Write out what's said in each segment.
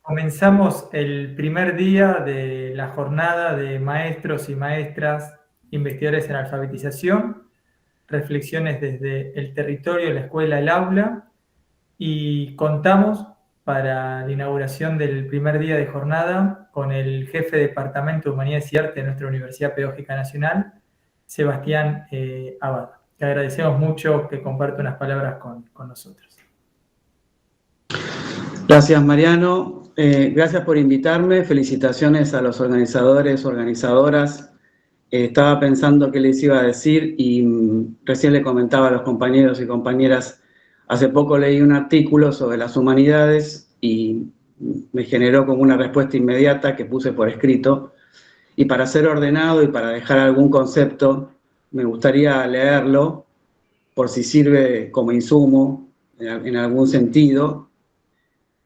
Comenzamos el primer día de la jornada de maestros y maestras investigadores en alfabetización, reflexiones desde el territorio, la escuela, el aula, y contamos para la inauguración del primer día de jornada con el jefe de Departamento de Humanidades y Arte de nuestra Universidad Pedagógica Nacional, Sebastián Abad. Te agradecemos mucho que comparte unas palabras con nosotros. Gracias, Mariano. Gracias por invitarme. Felicitaciones a los organizadores, organizadoras. Estaba pensando qué les iba a decir y recién le comentaba a los compañeros y compañeras, hace poco leí un artículo sobre las humanidades y me generó como una respuesta inmediata que puse por escrito. Y para ser ordenado y para dejar algún concepto, me gustaría leerlo por si sirve como insumo en algún sentido.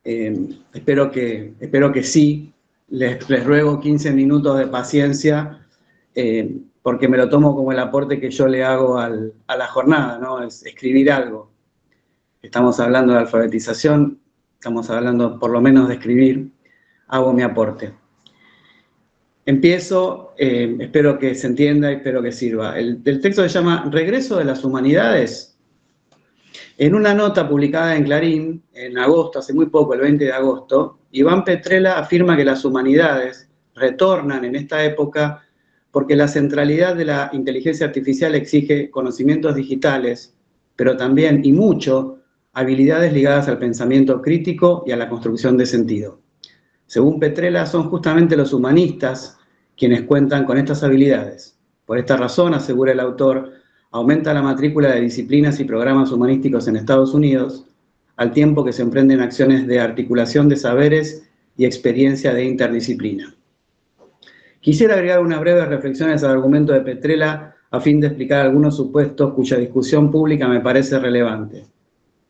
Espero que sí. Les ruego 15 minutos de paciencia porque me lo tomo como el aporte que yo le hago a la jornada, ¿no? Es escribir algo. Estamos hablando de alfabetización, estamos hablando por lo menos de escribir. Hago mi aporte. Empiezo, espero que se entienda y espero que sirva. El texto se llama Regreso de las Humanidades. En una nota publicada en Clarín, en agosto, hace muy poco, el 20 de agosto, Iván Petrella afirma que las humanidades retornan en esta época porque la centralidad de la inteligencia artificial exige conocimientos digitales, pero también, y mucho, habilidades ligadas al pensamiento crítico y a la construcción de sentido. Según Petrella, son justamente los humanistas quienes cuentan con estas habilidades. Por esta razón, asegura el autor, aumenta la matrícula de disciplinas y programas humanísticos en Estados Unidos, al tiempo que se emprenden acciones de articulación de saberes y experiencia de interdisciplina. Quisiera agregar unas breves reflexiones al argumento de Petrella a fin de explicar algunos supuestos cuya discusión pública me parece relevante.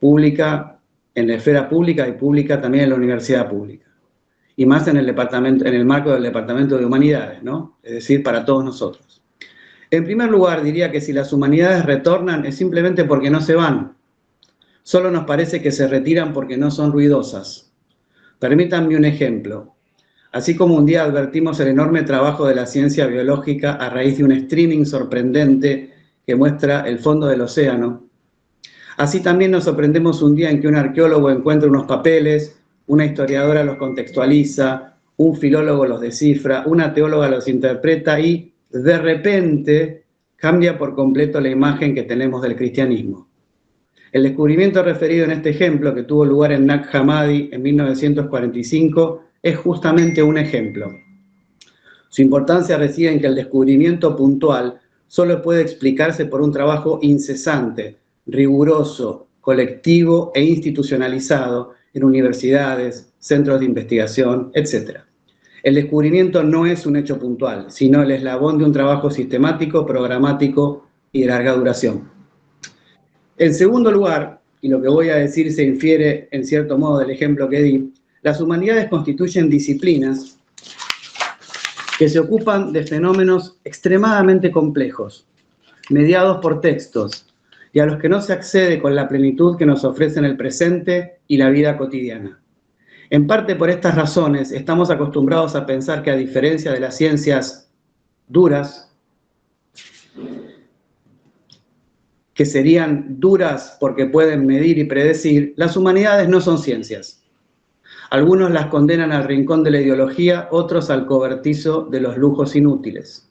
Pública en la esfera pública y pública también en la universidad pública. Y más en el marco del Departamento de Humanidades, ¿no? Es decir, para todos nosotros. En primer lugar, diría que si las humanidades retornan es simplemente porque no se van. Solo nos parece que se retiran porque no son ruidosas. Permítanme un ejemplo. Así como un día advertimos el enorme trabajo de la ciencia biológica a raíz de un streaming sorprendente que muestra el fondo del océano, así también nos sorprendemos un día en que un arqueólogo encuentra unos papeles, una historiadora los contextualiza, un filólogo los descifra, una teóloga los interpreta y, de repente, cambia por completo la imagen que tenemos del cristianismo. El descubrimiento referido en este ejemplo, que tuvo lugar en Nag Hammadi en 1945, es justamente un ejemplo. Su importancia reside en que el descubrimiento puntual solo puede explicarse por un trabajo incesante, riguroso, colectivo e institucionalizado en universidades, centros de investigación, etc. El descubrimiento no es un hecho puntual, sino el eslabón de un trabajo sistemático, programático y de larga duración. En segundo lugar, y lo que voy a decir se infiere en cierto modo del ejemplo que di, las humanidades constituyen disciplinas que se ocupan de fenómenos extremadamente complejos, mediados por textos, y a los que no se accede con la plenitud que nos ofrecen el presente y la vida cotidiana. En parte por estas razones estamos acostumbrados a pensar que a diferencia de las ciencias duras, que serían duras porque pueden medir y predecir, las humanidades no son ciencias. Algunos las condenan al rincón de la ideología, otros al cobertizo de los lujos inútiles.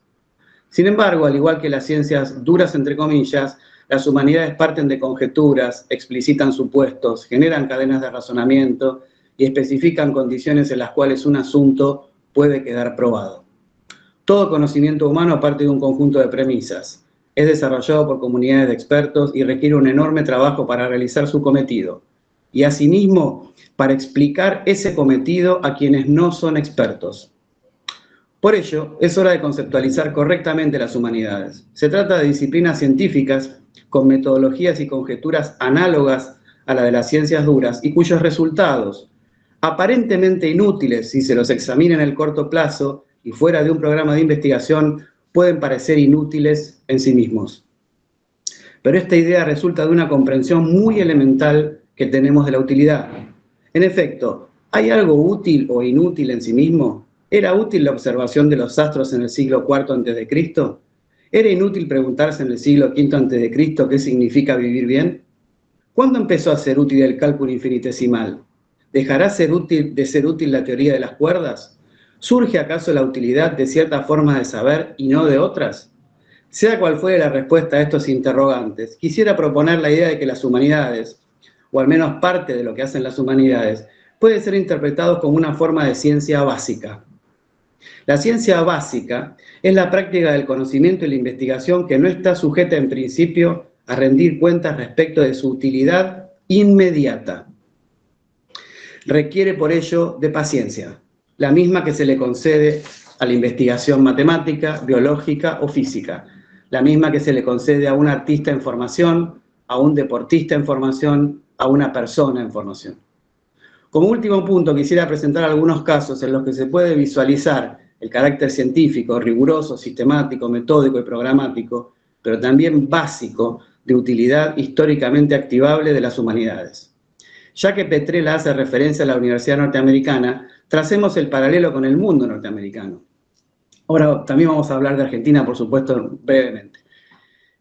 Sin embargo, al igual que las ciencias duras, entre comillas, las humanidades parten de conjeturas, explicitan supuestos, generan cadenas de razonamiento y especifican condiciones en las cuales un asunto puede quedar probado. Todo conocimiento humano parte de un conjunto de premisas. Es desarrollado por comunidades de expertos y requiere un enorme trabajo para realizar su cometido. Y asimismo, para explicar ese cometido a quienes no son expertos. Por ello, es hora de conceptualizar correctamente las humanidades. Se trata de disciplinas científicas con metodologías y conjeturas análogas a la de las ciencias duras y cuyos resultados, aparentemente inútiles si se los examina en el corto plazo y fuera de un programa de investigación, pueden parecer inútiles en sí mismos. Pero esta idea resulta de una comprensión muy elemental que tenemos de la utilidad. En efecto, ¿Hay algo útil o inútil en sí mismo? ¿Era útil la observación de los astros en el siglo IV a.C.? ¿Era inútil preguntarse en el siglo V a.C. qué significa vivir bien? ¿Cuándo empezó a ser útil el cálculo infinitesimal? ¿Dejará de ser útil la teoría de las cuerdas? ¿Surge acaso la utilidad de ciertas formas de saber y no de otras? Sea cual fuere la respuesta a estos interrogantes, quisiera proponer la idea de que las humanidades, o al menos parte de lo que hacen las humanidades, puede ser interpretado como una forma de ciencia básica. La ciencia básica es la práctica del conocimiento y la investigación que no está sujeta en principio a rendir cuentas respecto de su utilidad inmediata. Requiere por ello de paciencia, la misma que se le concede a la investigación matemática, biológica o física, la misma que se le concede a un artista en formación, a un deportista en formación, a una persona en formación. Como último punto, quisiera presentar algunos casos en los que se puede visualizar el carácter científico, riguroso, sistemático, metódico y programático, pero también básico, de utilidad históricamente activable de las humanidades. Ya que Petrella hace referencia a la Universidad Norteamericana, tracemos el paralelo con el mundo norteamericano. Ahora también vamos a hablar de Argentina, por supuesto, brevemente.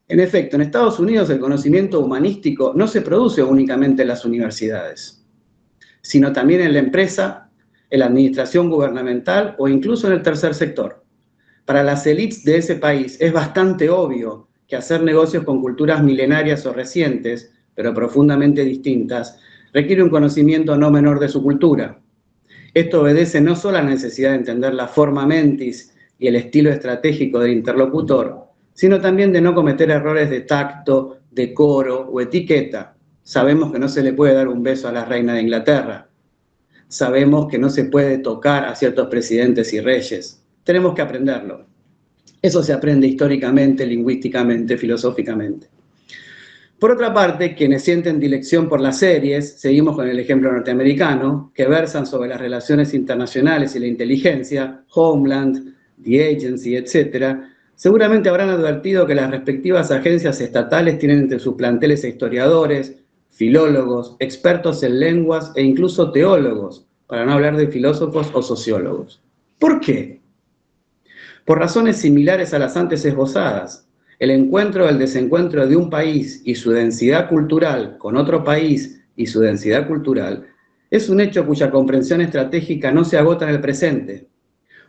En efecto, en Estados Unidos el conocimiento humanístico no se produce únicamente en las universidades, sino también en la empresa, en la administración gubernamental o incluso en el tercer sector. Para las élites de ese país es bastante obvio que hacer negocios con culturas milenarias o recientes, pero profundamente distintas, requiere un conocimiento no menor de su cultura. Esto obedece no solo a la necesidad de entender la forma mentis y el estilo estratégico del interlocutor, sino también de no cometer errores de tacto, decoro o etiqueta. Sabemos que no se le puede dar un beso a la reina de Inglaterra. Sabemos que no se puede tocar a ciertos presidentes y reyes. Tenemos que aprenderlo. Eso se aprende históricamente, lingüísticamente, filosóficamente. Por otra parte, quienes sienten dilección por las series, seguimos con el ejemplo norteamericano, que versan sobre las relaciones internacionales y la inteligencia, Homeland, The Agency, etc., seguramente habrán advertido que las respectivas agencias estatales tienen entre sus planteles historiadores, filólogos, expertos en lenguas e incluso teólogos, para no hablar de filósofos o sociólogos. ¿Por qué? Por razones similares a las antes esbozadas. El encuentro o el desencuentro de un país y su densidad cultural con otro país y su densidad cultural es un hecho cuya comprensión estratégica no se agota en el presente.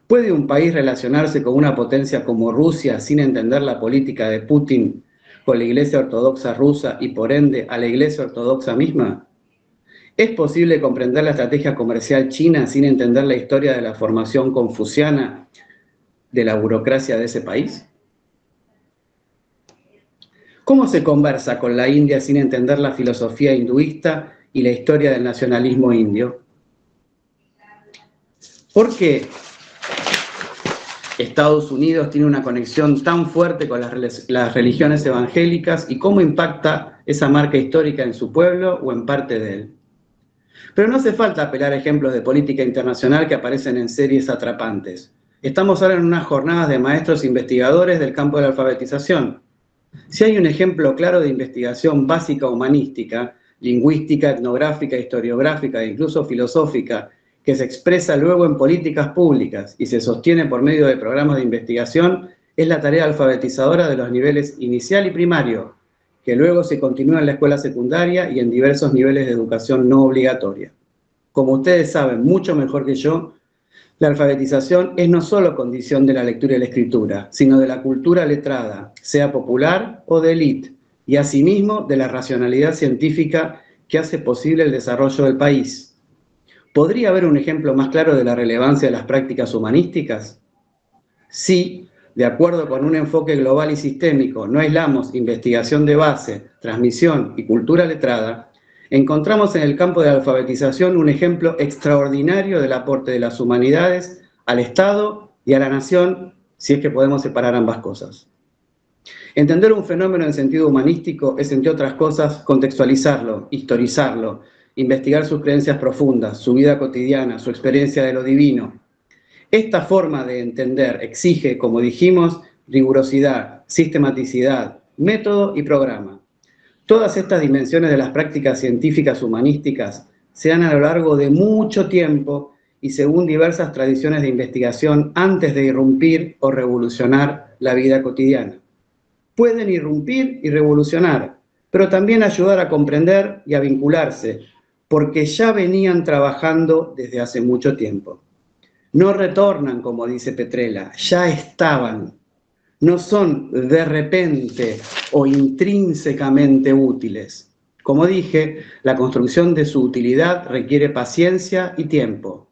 ¿Puede un país relacionarse con una potencia como Rusia sin entender la política de Putin con la Iglesia Ortodoxa rusa y por ende a la Iglesia Ortodoxa misma? ¿Es posible comprender la estrategia comercial china sin entender la historia de la formación confuciana de la burocracia de ese país? ¿Cómo se conversa con la India sin entender la filosofía hinduista y la historia del nacionalismo indio? ¿Por qué Estados Unidos tiene una conexión tan fuerte con las religiones evangélicas y cómo impacta esa marca histórica en su pueblo o en parte de él? Pero no hace falta apelar a ejemplos de política internacional que aparecen en series atrapantes. Estamos ahora en unas jornadas de maestros investigadores del campo de la alfabetización. Si hay un ejemplo claro de investigación básica humanística, lingüística, etnográfica, historiográfica e incluso filosófica, que se expresa luego en políticas públicas y se sostiene por medio de programas de investigación, es la tarea alfabetizadora de los niveles inicial y primario, que luego se continúa en la escuela secundaria y en diversos niveles de educación no obligatoria. Como ustedes saben mucho mejor que yo, la alfabetización es no solo condición de la lectura y la escritura, sino de la cultura letrada, sea popular o de élite, y asimismo de la racionalidad científica que hace posible el desarrollo del país. ¿Podría haber un ejemplo más claro de la relevancia de las prácticas humanísticas? Sí, de acuerdo con un enfoque global y sistémico, no aislamos investigación de base, transmisión y cultura letrada, encontramos en el campo de la alfabetización un ejemplo extraordinario del aporte de las humanidades al Estado y a la nación, si es que podemos separar ambas cosas. Entender un fenómeno en sentido humanístico es, entre otras cosas, contextualizarlo, historizarlo, investigar sus creencias profundas, su vida cotidiana, su experiencia de lo divino. Esta forma de entender exige, como dijimos, rigurosidad, sistematicidad, método y programa. Todas estas dimensiones de las prácticas científicas humanísticas se dan a lo largo de mucho tiempo y según diversas tradiciones de investigación antes de irrumpir o revolucionar la vida cotidiana. Pueden irrumpir y revolucionar, pero también ayudar a comprender y a vincularse, porque ya venían trabajando desde hace mucho tiempo. No retornan, como dice Petrella, ya estaban. No son de repente o intrínsecamente útiles. Como dije, la construcción de su utilidad requiere paciencia y tiempo,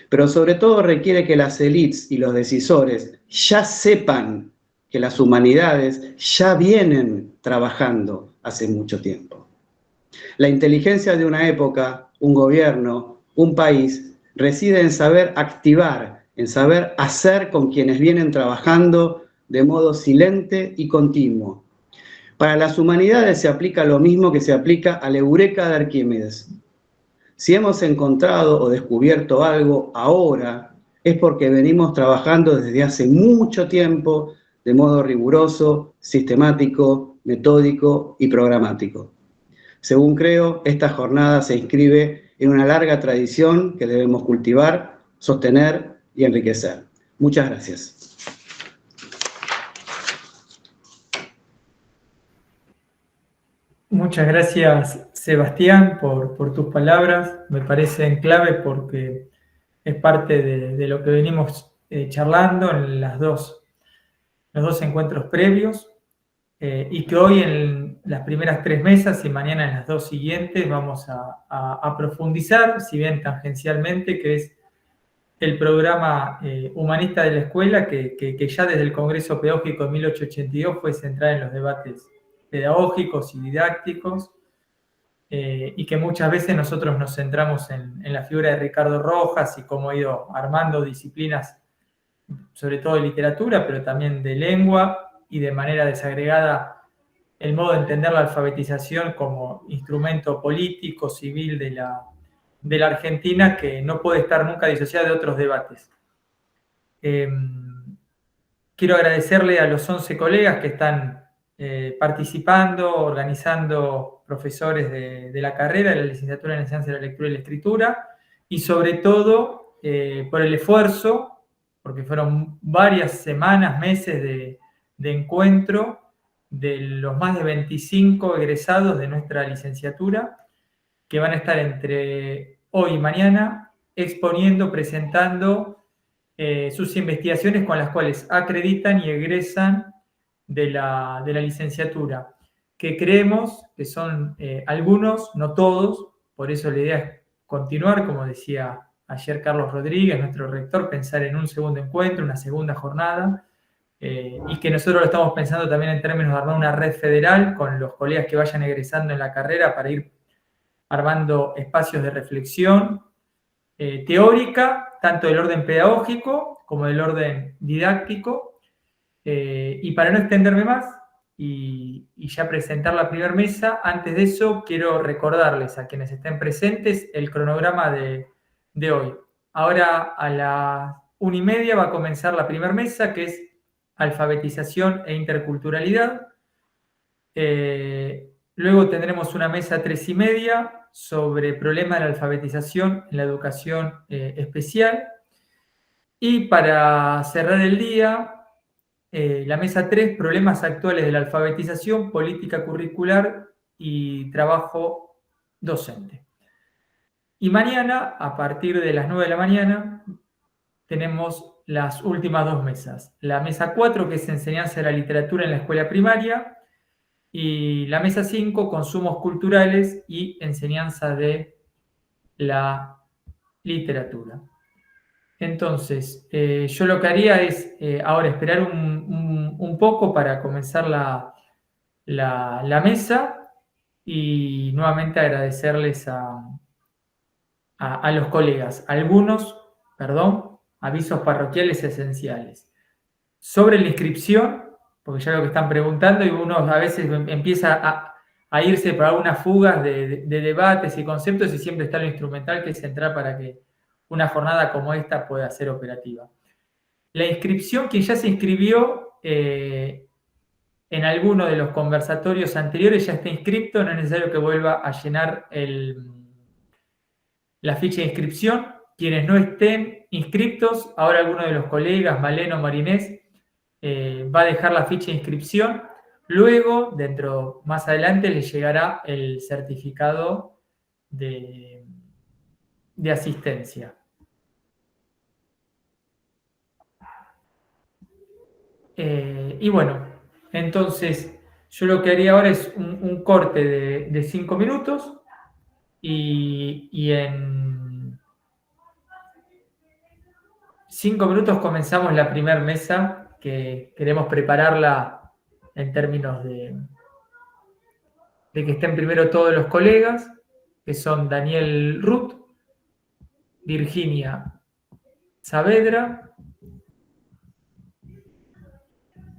pero sobre todo requiere que las élites y los decisores ya sepan que las humanidades ya vienen trabajando hace mucho tiempo. La inteligencia de una época, un gobierno, un país, reside en saber activar, en saber hacer con quienes vienen trabajando de modo silente y continuo. Para las humanidades se aplica lo mismo que se aplica al eureka de Arquímedes. Si hemos encontrado o descubierto algo ahora, es porque venimos trabajando desde hace mucho tiempo de modo riguroso, sistemático, metódico y programático. Según creo, esta jornada se inscribe en una larga tradición que debemos cultivar, sostener y enriquecer. Muchas gracias. Muchas gracias, Sebastián, por tus palabras. Me parecen clave porque es parte de lo que venimos charlando en los dos encuentros previos y que hoy en las primeras 3 mesas y mañana en las 2 siguientes vamos a profundizar, si bien tangencialmente, que es el programa humanista de la escuela que ya desde el Congreso Pedagógico de 1882 fue central en los debates pedagógicos y didácticos, y que muchas veces nosotros nos centramos en la figura de Ricardo Rojas y cómo ha ido armando disciplinas, sobre todo de literatura, pero también de lengua y de manera desagregada el modo de entender la alfabetización como instrumento político, civil de la Argentina, que no puede estar nunca disociada de otros debates. Quiero agradecerle a los 11 colegas que están participando, organizando profesores de la carrera, de la licenciatura en Enseñanza de la Lectura y la Escritura, y sobre todo por el esfuerzo, porque fueron varias semanas, meses de encuentro de los más de 25 egresados de nuestra licenciatura, que van a estar entre hoy y mañana exponiendo, presentando sus investigaciones con las cuales acreditan y egresan de la licenciatura, que creemos que son algunos, no todos, por eso la idea es continuar, como decía ayer Carlos Rodríguez, nuestro rector, pensar en un segundo encuentro, una segunda jornada, y que nosotros lo estamos pensando también en términos de armar una red federal con los colegas que vayan egresando en la carrera para ir armando espacios de reflexión teórica, tanto del orden pedagógico como del orden didáctico. Y para no extenderme más y ya presentar la primera mesa, antes de eso quiero recordarles a quienes estén presentes el cronograma de hoy. Ahora a las 1:30 va a comenzar la primera mesa, que es alfabetización e interculturalidad. Luego tendremos una mesa a 3:30 sobre problemas de la alfabetización en la educación especial. Y para cerrar el día, la mesa 3, problemas actuales de la alfabetización, política curricular y trabajo docente. Y mañana, a partir de las 9 de la mañana, tenemos las últimas 2 mesas. La mesa 4, que es enseñanza de la literatura en la escuela primaria, y la mesa 5, consumos culturales y enseñanza de la literatura. Entonces, yo lo que haría es ahora esperar un poco para comenzar la mesa y nuevamente agradecerles a los colegas. Algunos, avisos parroquiales esenciales. Sobre la inscripción, porque ya lo que están preguntando y uno a veces empieza a irse por algunas fugas de debates y conceptos y siempre está lo instrumental que es central para que una jornada como esta pueda ser operativa. La inscripción, quien ya se inscribió en alguno de los conversatorios anteriores ya está inscrito, no es necesario que vuelva a llenar la ficha de inscripción. Quienes no estén inscriptos, ahora alguno de los colegas, Maleno, Marinés, va a dejar la ficha de inscripción. Luego, más adelante, les llegará el certificado de asistencia. Y bueno, entonces yo lo que haría ahora es un corte de 5 minutos y en 5 minutos comenzamos la primera mesa, que queremos prepararla en términos de que estén primero todos los colegas, que son Daniel Ruth, Virginia Saavedra,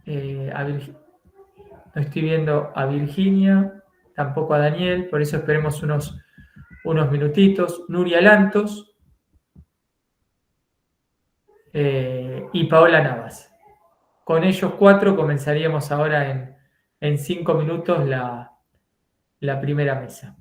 no estoy viendo a Virginia, tampoco a Daniel, por eso esperemos unos minutitos. Nuria Lantos y Paola Navas. Con ellos 4 comenzaríamos ahora en 5 minutos la primera mesa.